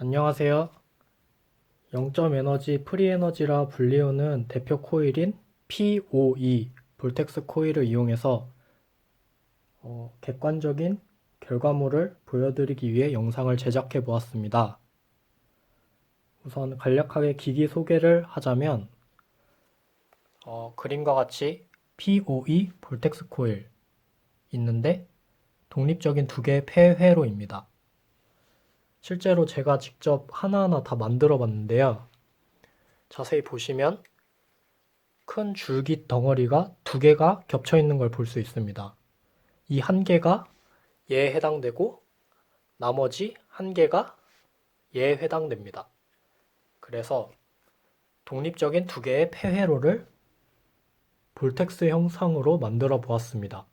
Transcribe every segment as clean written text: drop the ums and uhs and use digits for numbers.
안녕하세요. 0점 에너지 프리에너지라 불리우는 대표 코일인 POE 볼텍스 코일을 이용해서 객관적인 결과물을 보여드리기 위해 영상을 제작해 보았습니다. 우선 간략하게 기기 소개를 하자면 그림과 같이 POE 볼텍스 코일 있는데 독립적인 두 개의 폐회로입니다. 실제로 제가 직접 하나하나 다 만들어 봤는데요. 자세히 보시면 큰 줄기 덩어리가 두 개가 겹쳐 있는 걸 볼 수 있습니다. 이 한 개가 얘에 해당되고 나머지 한 개가 얘에 해당됩니다. 그래서 독립적인 두 개의 폐회로를 볼텍스 형상으로 만들어 보았습니다.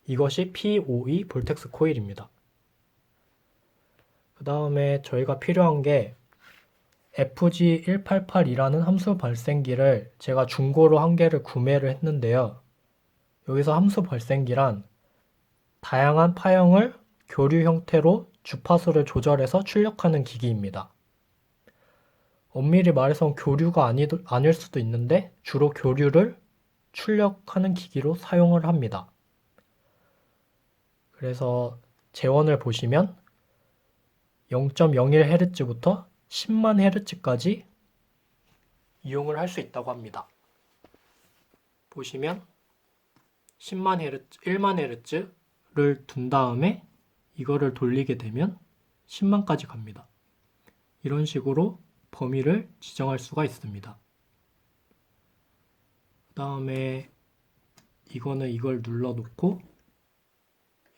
이것이 POE 볼텍스 코일입니다. 그 다음에 저희가 필요한 게 FG188이라는 함수 발생기를 제가 중고로 한 개를 구매를 했는데요. 여기서 함수 발생기란 다양한 파형을 교류 형태로 주파수를 조절해서 출력하는 기기입니다. 엄밀히 말해서 교류가 아닐 수도 있는데 주로 교류를 출력하는 기기로 사용을 합니다. 그래서 재원을 보시면 0.01Hz부터 10만 Hz까지 이용을 할 수 있다고 합니다. 보시면 10만 Hz, 1만 Hz를 둔 다음에 이거를 돌리게 되면 10만까지 갑니다. 이런 식으로 범위를 지정할 수가 있습니다. 그 다음에 이거는 이걸 눌러놓고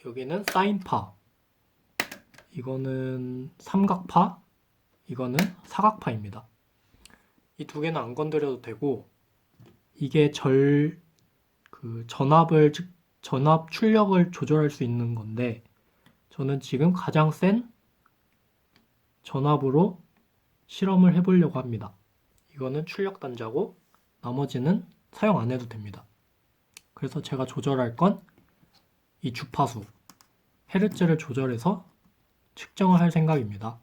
여기는 사인파, 이거는 삼각파, 이거는 사각파입니다. 이 두 개는 안 건드려도 되고 이게 전압 출력을 조절할 수 있는 건데 저는 지금 가장 센 전압으로 실험을 해보려고 합니다. 이거는 출력 단자고 나머지는 사용 안 해도 됩니다. 그래서 제가 조절할 건 이 주파수, 헤르츠를 조절해서 측정을 할 생각입니다.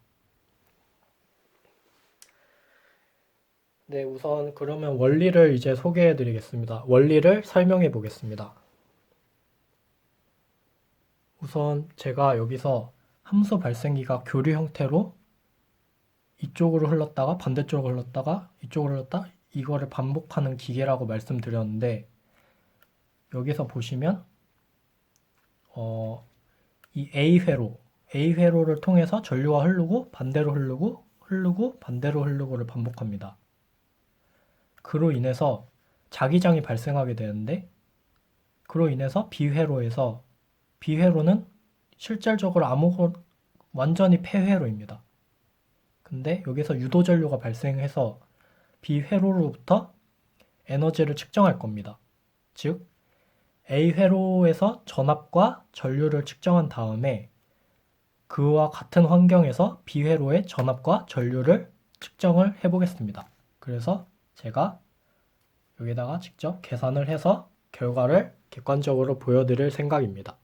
네, 우선 그러면 원리를 이제 소개해 드리겠습니다. 원리를 설명해 보겠습니다. 우선 제가 여기서 함수 발생기가 교류 형태로 이쪽으로 흘렀다가 반대쪽으로 흘렀다가 이쪽으로 흘렀다 이거를 반복하는 기계라고 말씀드렸는데 여기서 보시면 이 A회로를 통해서 전류가 흐르고 반대로 흐르고 반대로 흐르고를 반복합니다. 그로 인해서 자기장이 발생하게 되는데 그로 인해서 B회로는 실질적으로 완전히 폐회로입니다. 근데 여기서 유도전류가 발생해서 B회로로부터 에너지를 측정할 겁니다. 즉 A회로에서 전압과 전류를 측정한 다음에 그와 같은 환경에서 B회로의 전압과 전류를 측정을 해보겠습니다. 그래서 제가 여기다가 직접 계산을 해서 결과를 객관적으로 보여드릴 생각입니다.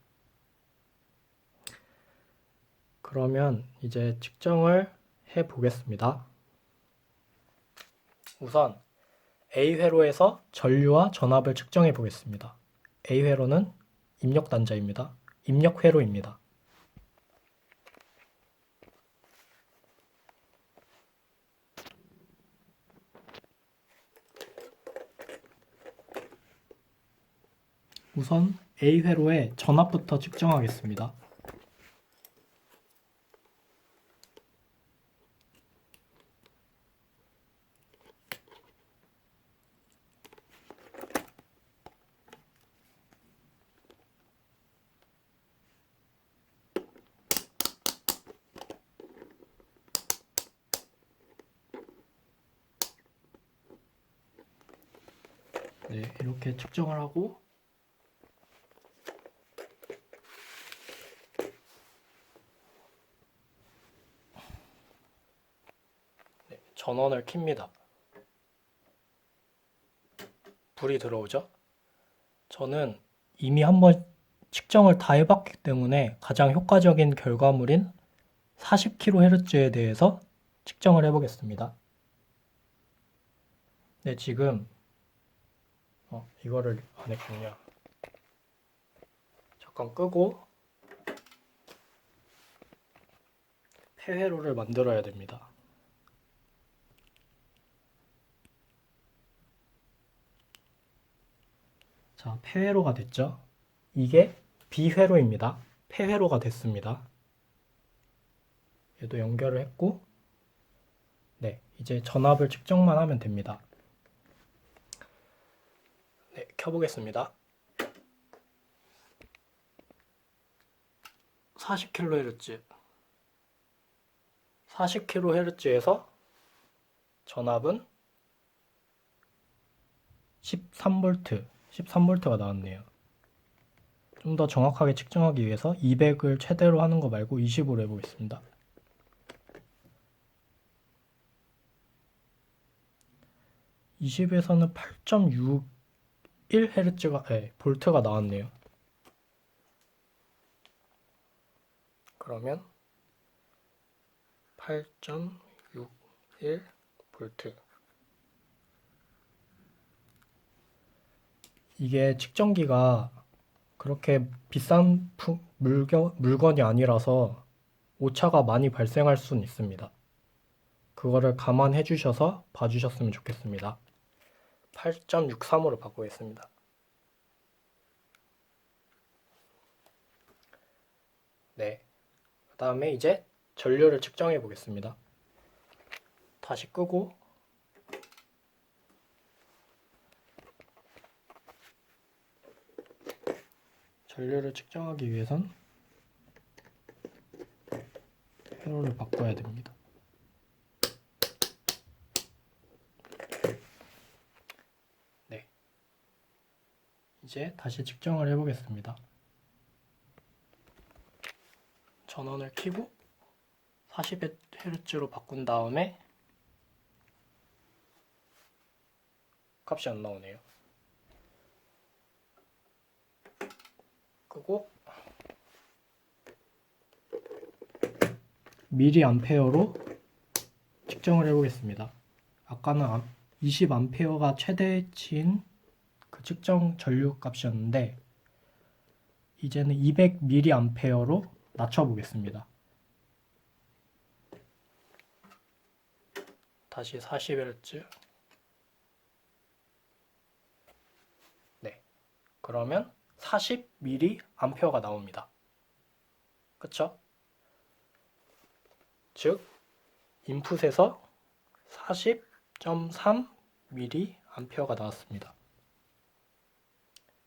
그러면 이제 측정을 해보겠습니다. 우선 A회로에서 전류와 전압을 측정해 보겠습니다. A회로는 입력 단자입니다. 입력 회로입니다. 우선 A회로의 전압부터 측정하겠습니다. 네, 이렇게 측정을 하고 전원을 켭니다. 불이 들어오죠? 저는 이미 한번 측정을 다 해봤기 때문에 가장 효과적인 결과물인 40kHz에 대해서 측정을 해보겠습니다. 네, 지금 이거를 안 했군요. 잠깐 끄고 폐회로를 만들어야 됩니다. 자, 폐회로가 됐죠? 이게 비회로입니다. 폐회로가 됐습니다. 얘도 연결을 했고, 네, 이제 전압을 측정만 하면 됩니다. 네, 켜보겠습니다. 40kHz 40kHz에서 전압은 13V가 나왔네요. 좀 더 정확하게 측정하기 위해서 200을 최대로 하는 거 말고 20으로 해보겠습니다. 20에서는 8.61Hz가, 볼트가 나왔네요. 그러면 8.61V. 이게 측정기가 그렇게 비싼 물건이 아니라서 오차가 많이 발생할 수는 있습니다. 그거를 감안해 주셔서 봐주셨으면 좋겠습니다. 8.63으로 바꾸겠습니다. 네. 그 다음에 이제 전류를 측정해 보겠습니다. 다시 끄고 전류를 측정하기 위해선 회로를 바꿔야 됩니다. 네. 이제 다시 측정을 해보겠습니다. 전원을 켜고 40Hz로 바꾼 다음에 값이 안 나오네요. 끄고 미리암페어로 측정을 해보겠습니다. 아까는 20A가 최대치인 그 측정 전류 값이었는데 이제는 200mA로 낮춰보겠습니다. 다시 40Hz. 네, 그러면 40mA가 나옵니다. 그쵸? 즉 인풋에서 40.3mA가 나왔습니다.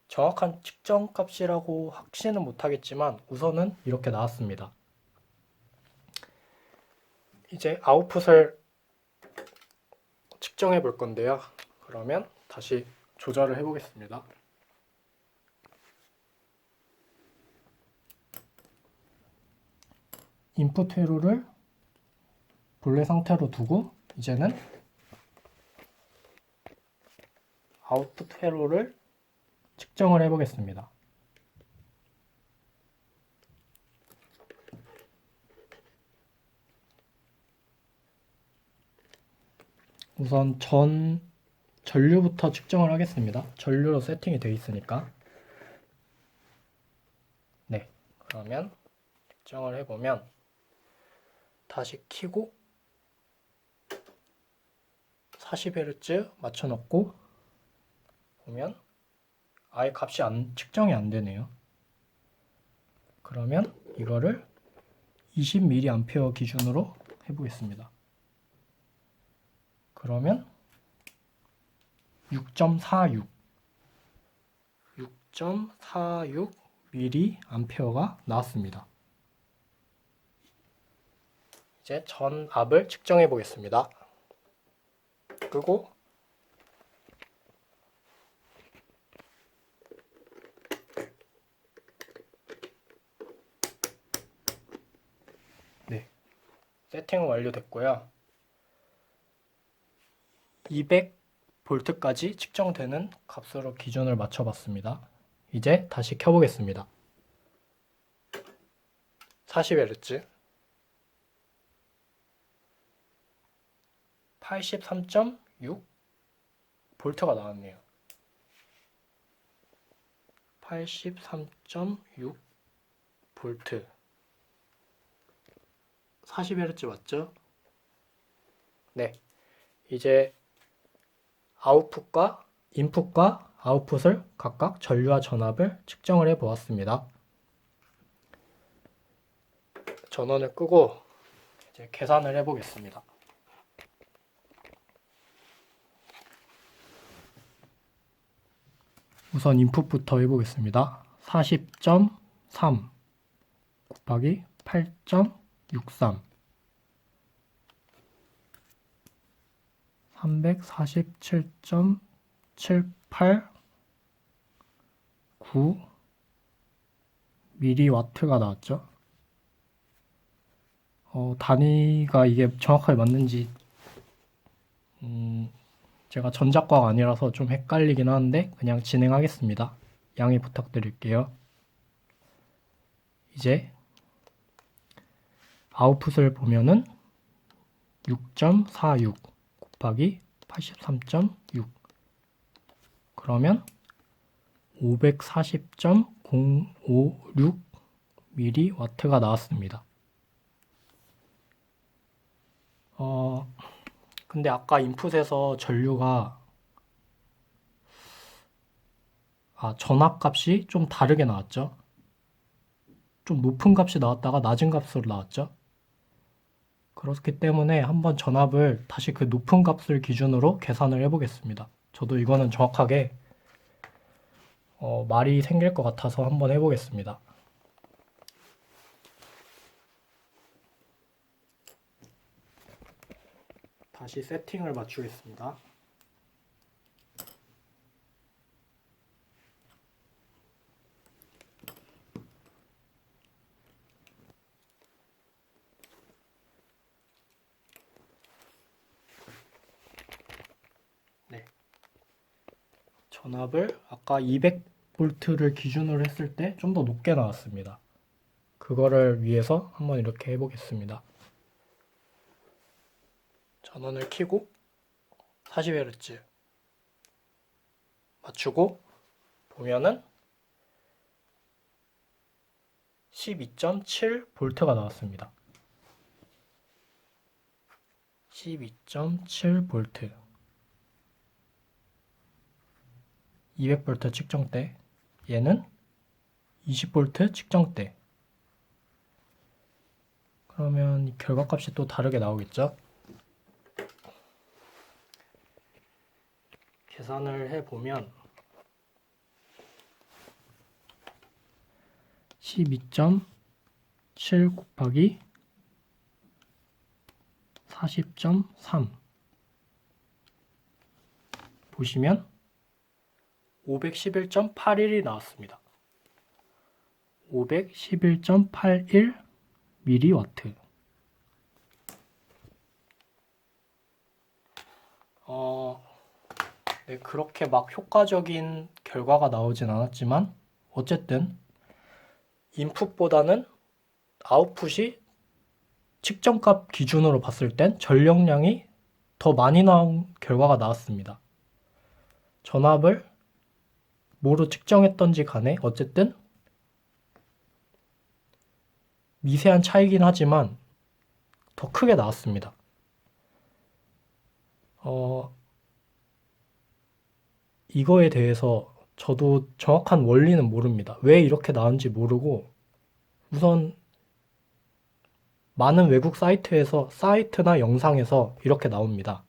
정확한 측정 값이라고 확신은 못하겠지만 우선은 이렇게 나왔습니다. 이제 아웃풋을 측정해 볼 건데요. 그러면 다시 조절을 해 보겠습니다. 인풋 회로를 본래 상태로 두고 이제는 아웃풋 회로를 측정을 해 보겠습니다. 우선 전류부터 측정을 하겠습니다. 전류로 세팅이 되어 있으니까. 네, 그러면 측정을 해보면 다시 켜고 40Hz 맞춰놓고 보면 아예 값이 측정이 안 되네요. 그러면 이거를 20mA 기준으로 해보겠습니다. 그러면 6.46mA가 나왔습니다. 이제 전압을 측정해 보겠습니다. 끄고 네, 세팅은 완료됐고요. 200V까지 측정되는 값으로 기준을 맞춰봤습니다. 이제 다시 켜보겠습니다. 40Hz. 83.6 볼트가 나왔네요. 83.6 볼트. 40Hz 맞죠? 네. 이제 아웃풋과 인풋과 아웃풋을 각각 전류와 전압을 측정을 해 보았습니다. 전원을 끄고 이제 계산을 해 보겠습니다. 우선 인풋부터 해보겠습니다. 40.3 곱하기 8.63 347.789 mW가 나왔죠. 단위가 이게 정확하게 맞는지 제가 전자과가 아니라서 좀 헷갈리긴 하는데 그냥 진행하겠습니다. 양해 부탁드릴게요. 이제 아웃풋을 보면은 6.46 곱하기 83.6 그러면 540.056 mW가 나왔습니다. 근데 아까 인풋에서 전류가 전압 값이 좀 다르게 나왔죠. 좀 높은 값이 나왔다가 낮은 값으로 나왔죠. 그렇기 때문에 한번 전압을 다시 그 높은 값을 기준으로 계산을 해보겠습니다. 저도 이거는 정확하게 말이 생길 것 같아서 한번 해보겠습니다. 다시 세팅을 맞추겠습니다. 네. 전압을 아까 200V를 기준으로 했을 때 좀 더 높게 나왔습니다. 그거를 위해서 한번 이렇게 해보겠습니다. 전원을 켜고 40Hz 맞추고 보면은 12.7V가 나왔습니다. 12.7V 200V 측정대, 얘는 20V 측정대. 그러면 결과값이 또 다르게 나오겠죠? 계산을 해보면 12.7 곱하기 40.3 보시면 511.81이 나왔습니다. 511.81 mW. 네, 그렇게 막 효과적인 결과가 나오진 않았지만 어쨌든 인풋보다는 아웃풋이 측정값 기준으로 봤을 땐 전력량이 더 많이 나온 결과가 나왔습니다. 전압을 뭐로 측정했던지 간에 어쨌든 미세한 차이긴 하지만 더 크게 나왔습니다. 이거에 대해서 저도 정확한 원리는 모릅니다. 왜 이렇게 나온지 모르고 우선 많은 외국 사이트나 영상에서 이렇게 나옵니다.